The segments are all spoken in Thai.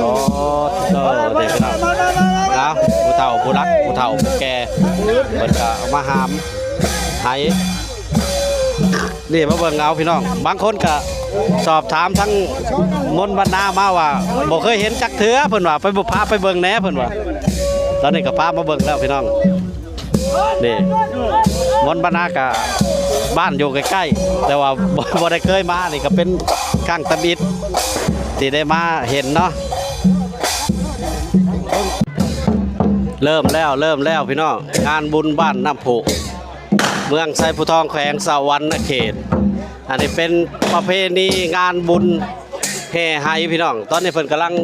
โอ้เด็กครับนะผู้เฒ่าผู้รักผู้เฒ่าผู้แก่เพิ่นก็มาหามไห้นี่มาเบิ่งเอาพี่น้องบางคนก็สอบถามทั้งมนต์บรรณามาว่าบ่เคยเห็นจักเถือเพิ่นว่าไปบ่พาไปเบิ่งแหน่เพิ่นว่าตอนนี้ก็พามาเบิ่งแล้วพี่น้องนี่มนต์บรรณาก็บ้านอยู่ใกล้ๆแต่ว่าบ่ได้เคยมานี่ก็เป็นครั้งตะบิดที่ได้มาเห็นเนาะเริ่มแล้วพี่น้องงานบุญบ้านน้ำพุเมืองไซผู้ทองแขวงสวรรณเขตอันนี้เป็นประเพณีงานบุญแห่ไห้พี่น้องตอนนี้เพิ่นกำลัง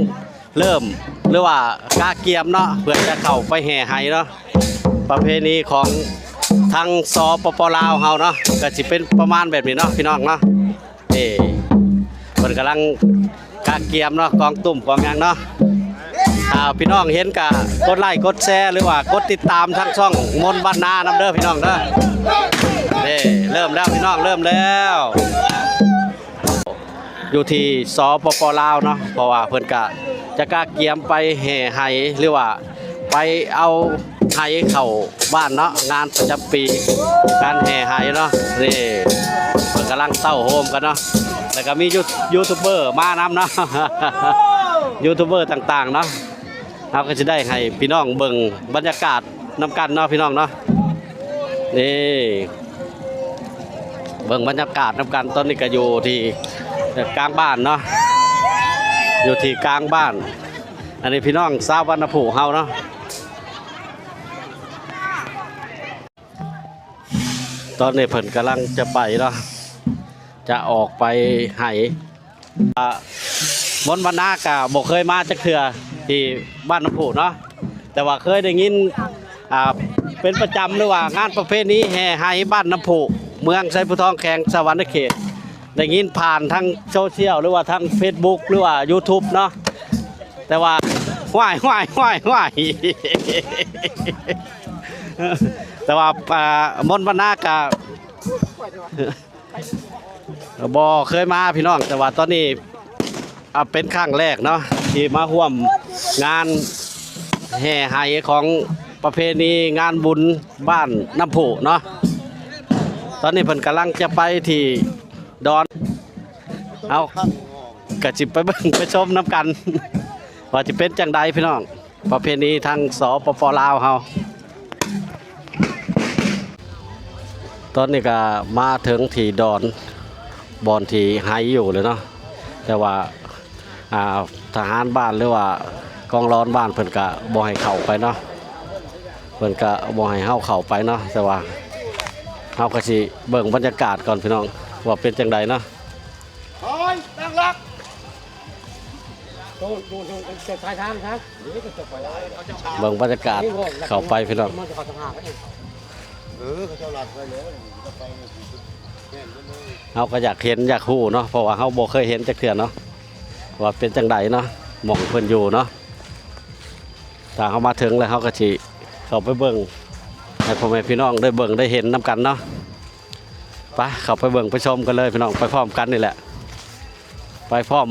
เริ่มหรือว่ากาเกียมเนาะเพื่อจะเข้าไปแห่ไห้เนาะประเพณีของทางสปปลาวเฮาเนาะก็สิเป็นประมาณแบบนี้เนาะพี่น้องเนาะนี่เพิ่นกำลังกาเกียมเนาะกองตุ่มกองหยังเนาะพี่น้องเห็นกะกดไลค์กดแชร์หรือว่ากดติดตามทั้งช่องมนต์บรรณานำเด้อพี่น้องเด้อนี่เริ่มแล้วพี่น้องเริ่มแล้วอยู่ที่สปปลาวเนาะเพราะว่าเพิ่นกะจะกาเกียมไปแห่ไห้หรือว่าไปเอาไห้เข้าบ้านเนาะงานประจำปีการแห่ไห้เนาะนี่เพิ่นกำลังเต้าโฮมกันเนาะแล้วก็มียูทูบเบอร์มานำเนาะ ยูทูบเบอร์ต่างๆเนาะเราก็จะได้ให้พี่น้องเบิ่งบรรยากาศนำกันเนาะพี่น้องเนาะนี่เบิ่งบรรยากาศนำกันตอนนี้ก็อยู่ที่กลางบ้านเนาะอยู่ที่กลางบ้านอันนี้พี่น้องชาวบ้านน้ำพุเฮาเนาะตอนนี้เพิ่นกำลังจะไปเนาะจะออกไปให้มนต์บรรณากะบอกเคยมาจักเทื่อที่บ้านน้ำพุเนาะแต่ว่าเคยได้ยินเป็นประจำหรือว่างานประเภทนี้แห่ไห้บ้านน้ำพุเมืองไซผู้ทองแขวงสวรรณเขตได้ยินผ่านทางโซเชียลหรือว่าทาง Facebook หรือว่า YouTube เนาะแต่ว่าว่ายแต่ว่ามนต์บรรณากะบ่เคยมาพี่น้องแต่ว่าตอนนี้เป็นครั้งแรกเนาะที่มาร่วมงานแห่ไห้ของประเพณีงานบุญบ้านน้ำพุเนาะตอนนี้เพิ่นกำลังจะไปที่ดอนเอากระจิบไปเบิ่งไปชมน้ำกันว่าจะเป็นจังใดพี่น้องประเพณีทางสปปลาวเฮาตอนนี้ก็มาถึงที่ดอนบอนที่ไห้อยู่เลยเนาะแต่ว่าทหารบ้านหรือว่ากองร้อนบ้านเพิ่นก็บ่ให้เข้าไปเนาะเพิ่นก็บ่ให้เฮาเข้าไปเนาะแต่ว่าเฮาก็สิเบิ่งบรรยากาศก่อนพี่น้องว่าเป็นจังไดเนาะตั้งหลักจะทายทางครับเบิ่งบรรยากาศเข้าไปพี่น้องเฮาก็อยากเห็นอยากฮู้เนาะเพราะว่าเฮาบ่เคยเห็นจักเทื่อเนาะว่าเป็นจังไดเนาะหม่องเพิ่นอยู่เนาะถ้าเขามาถึงแล้วเขาก็สิเข้าไปเบิ่งให้พ่อแม่พี่น้องได้เบิ่งได้เห็นนำกันเนาะไปเข้าไปเบิ่งไปชมกันเลยพี่น้องไปพร้อมกันนี่แหละไปพร้อม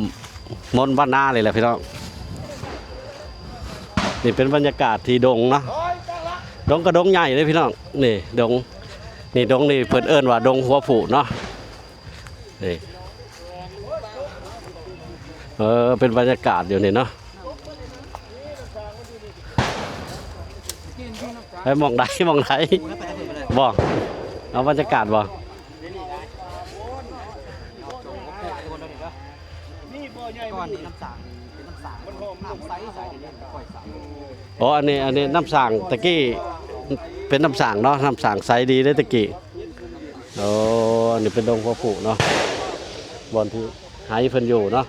มนต์บรรณาเลยแหละพี่น้องนี่เป็นบรรยากาศที่ดงเนาะดงกระดงใหญ่เลยพี่น้องนี่ดงนี่ดงนี่เพิ่นเอิ้นว่าดงหัวผู้เนาะนี่เป็นบรรยากาศอยู่นี่เนาะไปมองไหนบ่เอาบรรยากาศบ่อ๋ออันนี้น้ำสางตะกี้เป็นน้ำสางเนาะน้ำสางใสดีเลยตะกี้โอ้อันนี้เป็นดงพ่อปู่เนาะบอนที่หายเพิ่นอยู่เนาะ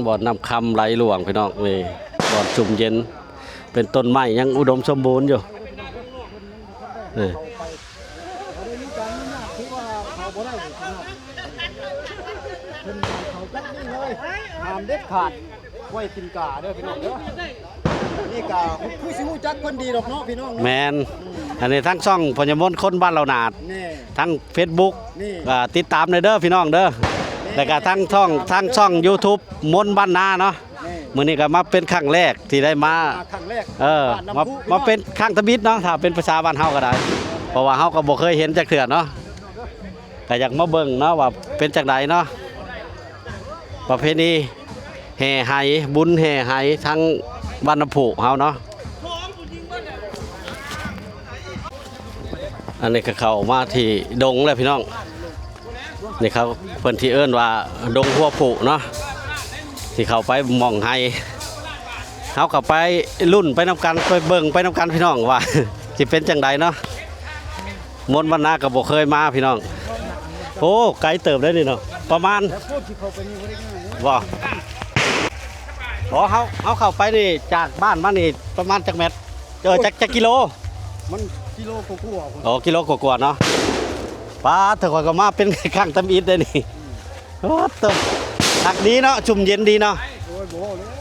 บ่อนน้ำคำไหลหลวงพี่น้องนี่บ่อนชุ่มเย็นเป็นต้นไม้ยังอุดมสมบูรณ์อยู่นี่ห้ามเด็ดขาดไว้กินกาเด้อพี่น้องเด้อนี่กาผู้สิฮู้จักคนดีดอกเนาะพี่น้องแมนอันนี้ทั้งช่องพญมนต์คนบ้านเราหนาดทั้ง Facebook ติดตามเลยเด้อพี่น้องเด้อ แล้วก็ทั้งช่อง YouTube มนต์บ้านนาเนาะมื้อนี้ก็มาเป็นครั้งแรกที่ได้มา ครั้งแรก มาเป็นครั้งทบิดเนาะถ้าเป็นภาษาบ้านเฮาก็ได้เพราะว่าเฮาก็บ่เคยเห็นจักเทื่อเนาะก็อยากมาเบิ่งเนาะว่าเป็นจังไดเนาะประเพณีแห่ไหบุญแห่ไหทั้งบ้านน้ำพุเฮาเนาะอันนี้ก็เข้ามาที่ดงแล้วพี่น้องนี่เขาเพิ่นที่เอิ้นว่าดงหัวผุเนาะที่เข้าไปมองไหเฮาก็ไปรุ่นไปนํกันไปเบิ่งไปนํกันพี่น้องว่า สิเป็นจังไดเนาะมนต์วันนาก็บ่เคยมาพี่น้องโอ้ไกลเติบได้นี่เนาะประมาณบ่เฮาเข้าไปนี่จากบ้านมานี่ประมาณจักเมตรจักกิโล มันกิโลกว่าๆ อ๋อกิโลกว่าๆเนาะป้าเถอะก็มาเป็นข้างตำอิดได้นี่โอ้ตบทักดีเนาะชุ่มเย็นดีเนาะ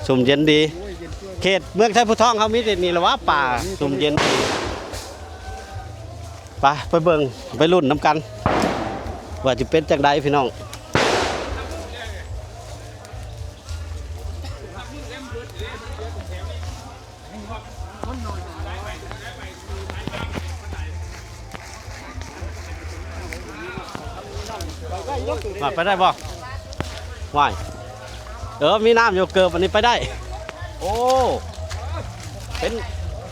ชุ่มเย็นดีเขตเมืองไทยพุทองเขามีแต่นี่แหละว่าป่าชุ่มเย็นไปเบิ่งไปรุ่นน้ำกันว่าจะเป็นจังใดพี่น้องไปได้บ่ว่ายมีน้ำอยู่เกิบอันนี้ไปได้โอ้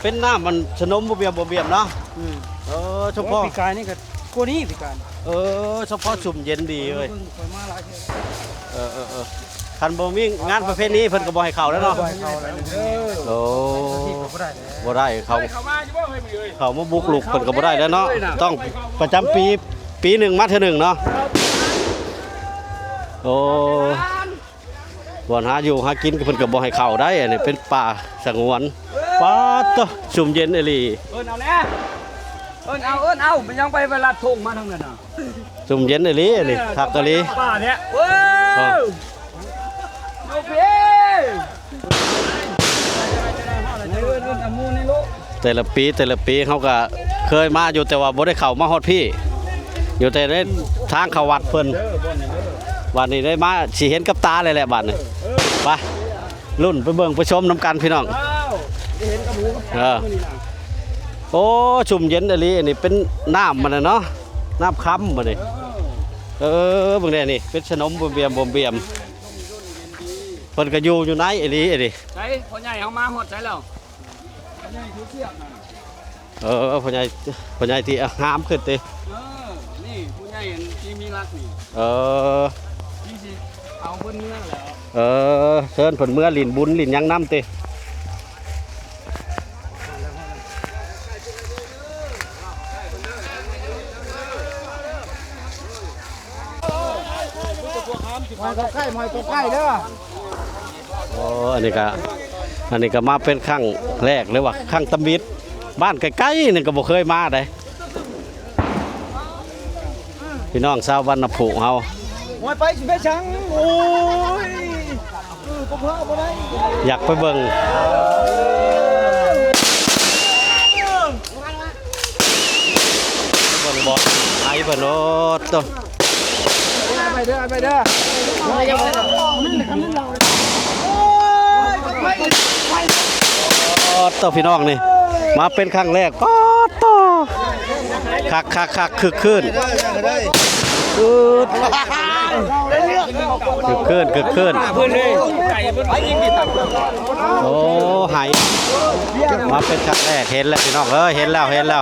เป็นน้ำมันสนมบ่เบียมเนาะเฉพาะ ปีกายนี่ก็กูนี่ปีกาย เฉพาะชุ่มเย็นดีเลยคันบ่มีงานประเภทนี้เพิ่นก็บ่ให้เข้าแล้วเนาะโอ้บ่ได้เขามาบุกลุกเพิ่นก็บ่ได้แล้วเนาะต้องประจำปีหนึ่งมาเทื่อหนึ่งเนาะโอ้วันหาอยู่หากินก็เพิ่นก็บ่ให้เข้าได้อันนี้เป็นป่าสงวนป่าตะชุ่มเย็นอีหลีเอาแน่เอามันยังไปเวลาทงมาทางนั้นน่ะชุ่มเย็นอีหลีอันนี้คักอีหลีป่าเนี่ยโอ้ยโอเคแต่ละปีเขาก็เคยมาอยู่แต่ว่าบ่ได้เข้ามาฮอดพี่อยู่แต่ในทางเข้าวัดเพิ่นวันนี้ได้มาสิเห็นกับตาเลยแหละบัดนี้ไปรุ่นไปเบิ่งไปชมน้ำกันพี่น้องโอ้ชุ่มเย็นอีหลีอันนี้เป็นน้ำมันน่ะเนาะน้ำค้ำบัดนี้เบิ่งได้นี่เป็นขนมบ่เบียมเพิ่นก็อยู่ไหนอีหลีอีใช่พ่อใหญ่เฮามาฮอดใช่แล้วพ่อใหญ่ที่งามขึ้นตินี่ผู้ใหญ่ที่มีรักนี่ที่สิเอาเพิ่นเมื่อแล้วเชิญเพิ่นเมื่อลิ้นบุญลิ้นยังน้ำติมอยใกล้เด้ออันนี้ก็มาเป็นครั้งแรกเลยว่าครั้งตำบิดบ้านใกล้ๆนี่ก็บ่เคยมาได้พี่น้องชาวบ้านน้ำพุเฮาไปสิไปชังโอ้ยก็เพิ่มบ่ได้อยากไปเบิ่งบ่ไอ้เพิ่นโอ้ตไปเด้อต่อพี่น้องนี่มาเป็นครั้งแรกก็ต่อคักคึกคืนโอ้หายมาเป็นครั้งแรกเห็นแล้วพี่น้องเห็นแล้วเห็นแล้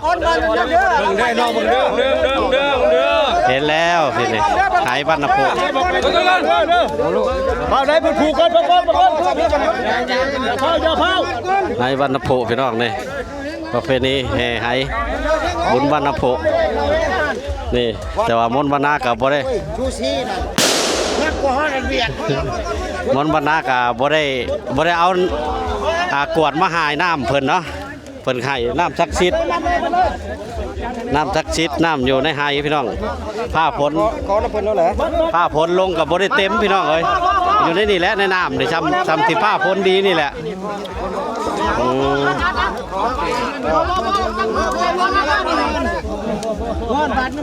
วพี่นี่หายบ้านน้ำพุเอาได้เป็นผูกกันหายบ้านน้ำพุพี่น้องนี่ประเพณีแห่หายบุญบ้านน้ำพุนี่แต่ว่ามนต์บ้านนากับบ่ได้มนต์บ้านนากับบ่ได้เอากวดมาหายน้ำเพิ่นเนาะเพิ่นให้น้ำศักดิ์สิทธิ์น้ำอยู่ในไหพี่น้องผ้าฝนผ้าฝนลงกับบ่ได้เต็มพี่น้องเอ้ยอยู่ในนี่แหละในน้ำนี่ทำที่ผ้าฝนดีนี่แหละ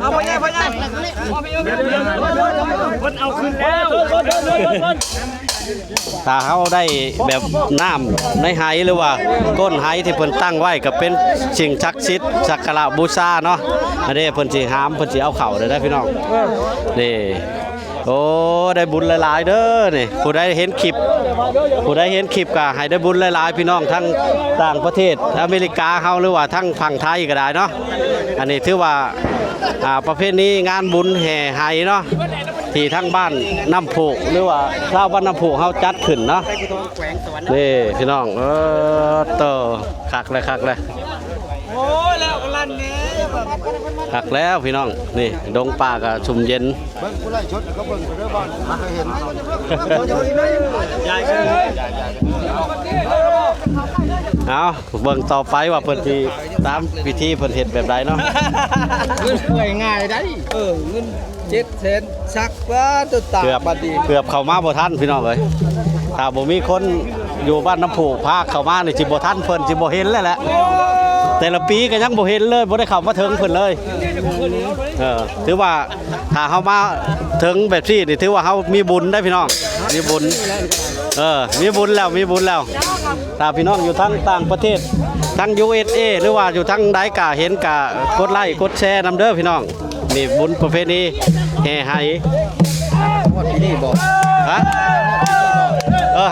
เอาไปยังคนเอาขึ้นแล้ว ถ้าเขาได้แบบน้ำในไหหรือว่าก้นไหที่เพิ่นตั้งไว้ก็เป็นสิ่งศักดิ์สิทธิ์สักการะบูชาเนาะอันนี้เพิ่นสิหามเพิ่นสิเอาเข้าได้พี่น้องนี่โอ้ได้บุญหลายๆเด้อนี่ผู้ใดเห็นคลิปก็ให้ได้บุญหลายๆพี่น้องทั้งต่างประเทศอเมริกาเฮาหรือว่าทั้งฝั่งไทยก็ได้เนาะอันนี้ถือว่าประเภทนี้งานบุญแห่ไหเนาะที่ทั้งบ้านน้ำผูกหรือว่าชาวบ้านน้ำผูกเฮาจัดขึ้นเนาะนี่พี่น้องเตอคักเลยโอ้แล้วลั่นนี้ คักแล้วพี่น้องนี่ดงป่าก็ชุ่มเย็น เบิ่งผู้ไล่ชดก็เบิ่งไปเด้อบ้านมันเคยเห็น ยายชื่อ เอาเบิ่งต่อไปว่าเพิ่นสิตามพิธีเพิ่นเฮ็ดแบบใดเนาะ เงินป่วยง่ายได้เงิน700,000ซักว่าตัวตาบัดดี เกือบเข้ามาบ่ทันพี่น้องเอ้ยถ้าบ่มีคนอยู่บ้านน้ำผูกพาเข้ามานี่สิบ่ทันเพิ่นสิบ่เห็นเลยแหละแต่ละปีก็ยังบ่เห็นเลยบ่ได้เข้ามาถึงเพิ่นเลยถือว่าถ้าเฮามาถึงแบบนี้นี่ถือว่าเฮามีบุญได้พี่น้องมีบุญมีบุญแล้วถ้าพี่น้องอยู่ทั้งต่างประเทศทั้ง USA หรือว่าอยู่ทั้งใดก็เห็นก็กดไลค์กดแชร์นำเด้อพี่น้องนี่บุญประเพณีแห่ไห นี่บอก ฮะ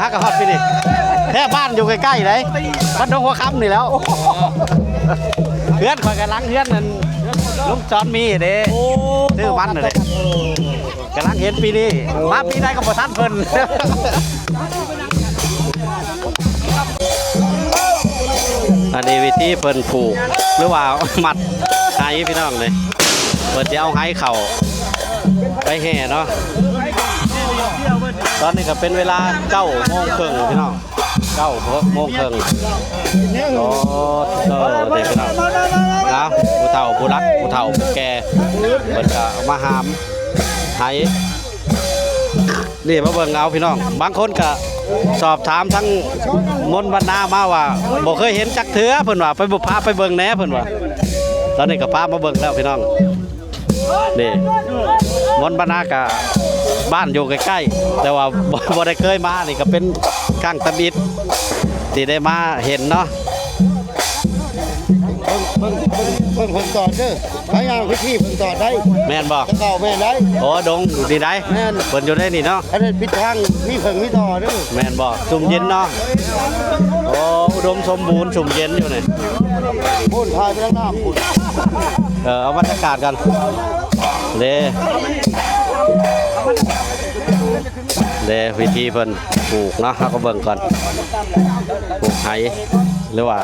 ฮักกะฮอดพี่นี่แค่บ้านอยู่ใกล้ๆเลยบ้านดงหัวค่ำนี่แล้วเพื่อนข่อยกำลังเพื่อนนั่นลุงจอนมีเด้ซื้อวันน่ะเด้กำลังเห็นปีนี้มาปีไหนก็บ่ทันเพิ่นอันนี้วิธีเพิ่นผูกหรือว่ามัดไหพี่น้องเลยเพิ่นจะเอาไหเข่าไปแห่เนาะตอนนี้ก็เป็นเวลา9:30พี่น้อง9:30โอ้เด็กพี่น้องนะผู้เฒ่าผู้รักผู้เฒ่าผู้แก่เพิ่นก็มาหามไหนี่มาเบิ่งเอาพี่น้องบางคนก็สอบถามทั้งมนต์บรรณามาว่าบ่เคยเห็นจักเทื่อเพิ่นว่าไปบุพาไปเบิ่งแหน่เพิ่นว่าตอนนี้ก็พามาเบิ่งแล้วพี่น้องนี่มนต์บรรณาก็บ้านอยู่ใกล้ๆแต่ว่าบ่ได้เคยมานี่ก็เป็นข้างตะบิดที่ได้มาเห็นเนาะ เพิ่งต่อเด้อพยายามพี่เพิ่งต่อได้ แม่นบ่ จะเก่าแม่ได้ โอ้ดงอยู่ที่ใด แม่น เพิ่นอยู่ได้นี่เนาะ อันนั้นพิดทางมีเพิ่งมีต่อเด้อ แม่นบ่สุ่มเย็นเนาะโอ้อุดมสมบูรณ์สุ่มเย็นอยู่นี่ พูดทายไปทางน้ำพูด เอาบรรยากาศกันเด้วิธีเพิ่นปลูกเนาะเฮาก็เบิ่งก่อนปลูกไหหรือว่า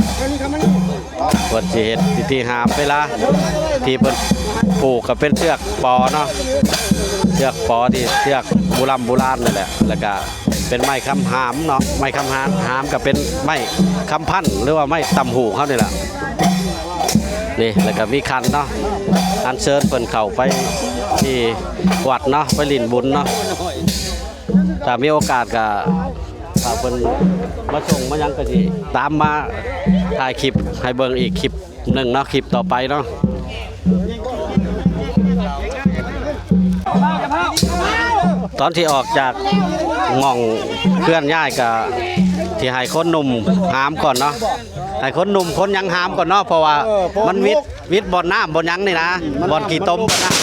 เพิ่นสิเฮ็ดพิธีหามเวลาที่เพิ่นปลูกก็เป็นเชือกปอเนาะเชือกปอที่เชือกโบราณนั่นแหละแล้วก็เป็นไม้คำหามเนาะไม้คำหามก็เป็นไม้คำพันหรือว่าไม้ตำหูเขานี่แหละนี่แล้วก็มีคันเนาะอันเชิญเพิ่นเข้าไปที่วัดเนาะไปลินบุญเนาะถ้ามีโอกาสก็ถ้าเพิ่นมาส่งมายังก็สิตามมาถ่ายคลิปให้เบิ่งอีกคลิปหนึ่งเนาะคลิปต่อไปเนาะตอนที่ออกจากหม่องเคลื่อนย้ายก็ที่ให้คนหนุ่มหามก่อนเนาะให้คนหนุ่มคนยังหามก่อนเนาะเพราะว่ามันวิทย์บ่อนน้ำบ่อนยังนี่นะบ่อนกี่ต้มนะ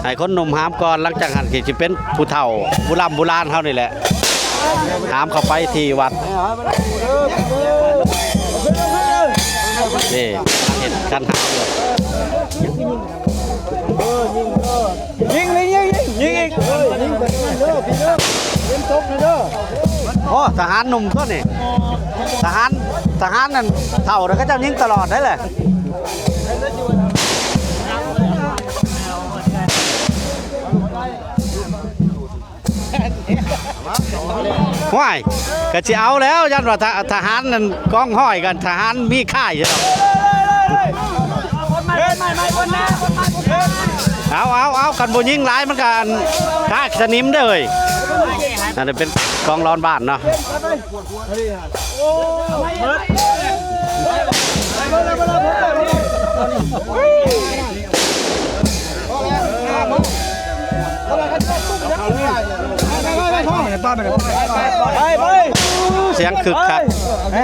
ให้คนหนุ่มหามก่อนหลังจากหันก็สิเป็นผู้เฒ่าโบราณเฮานี่แหละหามเข้าไปที่วัดนี่เห็นกันหามยิงอีก ยิงไปเด้อพี่เด้อเล่นตกเด้อ โอ้ทหารหนุ่มก็นี่ทหารนั่นเฒ่าแล้วก็เจ้ายิงตลอดได้เลยห้อยก็จะเอาแล้วยันว่าทหารนั่นกองห้อยกันทหารมีค่ายใช่ไหมเอากันบนยิงหลายมันกันค่าสนิมเลยนั่นเป็นกองร้อนบ้านเนาะ เสียงคึกคักอ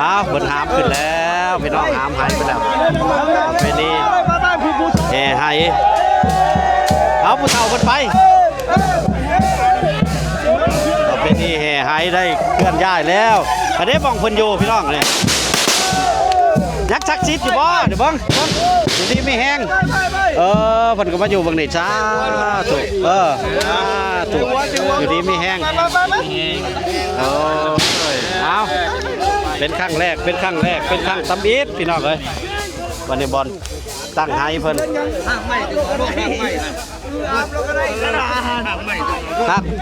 ้าวเพิ่นหามขึ้นแล้วพี่น้องหามหายไปแล้วไปนี่แห่หายเอาผู้เฒ่าเพิ่นไปไปนี่แห่หายได้เคลื่อนย้ายแล้วอันนี้บ้องเพิ่นอยู่พี่น้องนี่ยักษ์ศักดิ์สิทธิ์อยู่บ่เดี๋ยวเบิ่งอยู่ดีไม่แห้งเพิ่นก็มาอยู่เบิ่งนี่จ้าถูกถูกอยู่ดีไม่แห้งเอาเป็นครั้งแรกเป็นครั้งตำอิดพี่น้องเอ้ยวันนี้บอลตั้งให้เพิ่น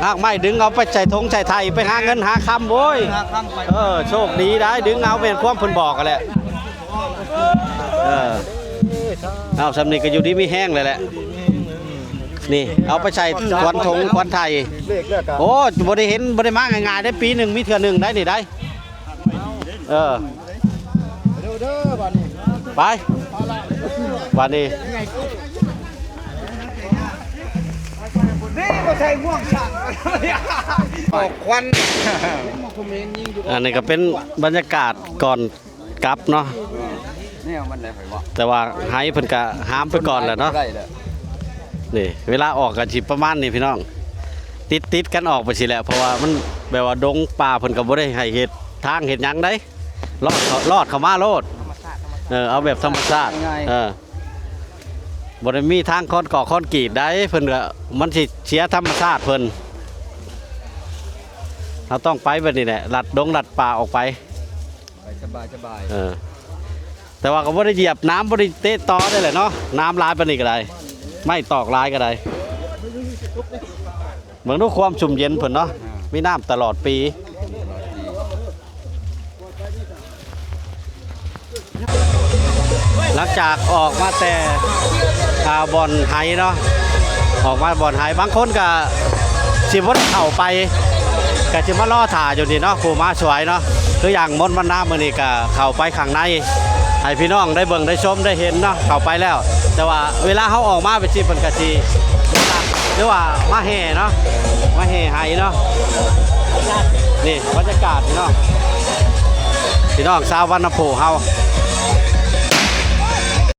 หักไม่ดึงเอาไปใจทงใจไทยไปหาเงินหาคำโว้ยโชคดีได้ดึงเอาเป็นความเพิ่นบอกกันแหละเอาสำนีก็อยู่ดีไม่แห้งเลยแหละนี่เอาไปใช้ควันทงควันไทยโอ้บ่ได้เห็นบ่ได้มาง่ายๆได้ปีหนึ่งมีเทื่อหนึ่งได้นี่ได้ไปวันนี้ควันอันนี้ก็เป็นบรรยากาศก่อนกลับเนาะแต่ว่าไฮเพิ่นก็ห้ามไปก่อนแหละเนาะนี่เวลาออกกันสิประมาณนี้พี่น้องติดกันออกไปสิแหละเพราะว่ามันแบบว่าดงป่าเพิ่นก็บ่ได้ให้เฮ็ดทางเฮ็ดหยังได้ลอดเข้ามาโลดเอาแบบธรรมชาติบ่ได้มีทางคอนก่อคอนกรีตได้เพิ่นก็มันสิเสียธรรมชาติเพิ่นเราต้องไปแบบนี้แหละลัดป่าออกไปสบายแต่ว่าก็บ่ได้เหยียบน้ำบ่ได้เตะต่อได้แหละเนาะน้ำลายปานนี้ก็ได้ไม่ตอกลายก็ได้เหมือนด้วยความชุ่มเย็นเพิ่นเนาะมีน้ำตลอดปีหลังจากออกมาแต่บ่อนไฮเนาะออกมาบ่อนไฮบางคนก็สิบ่ได้เข้าไปก็สิมาล่อถ่าอยู่นี่เนาะผู้มาสวยเนาะคืออย่างมดมันน้ำมื้อนี้ก็เข้าไปข้างในให้พี่น้องได้เบิ่งได้ชมได้เห็นเนาะเข้าไปแล้วแต่ว่าเวลาเขาออกมาเป็นสิเพิ่นก็สิหรือว่ามาแห่เนาะมาแห่ไฮเนาะนี่บรรยากาศพี่น้องชาววันนโพเฮา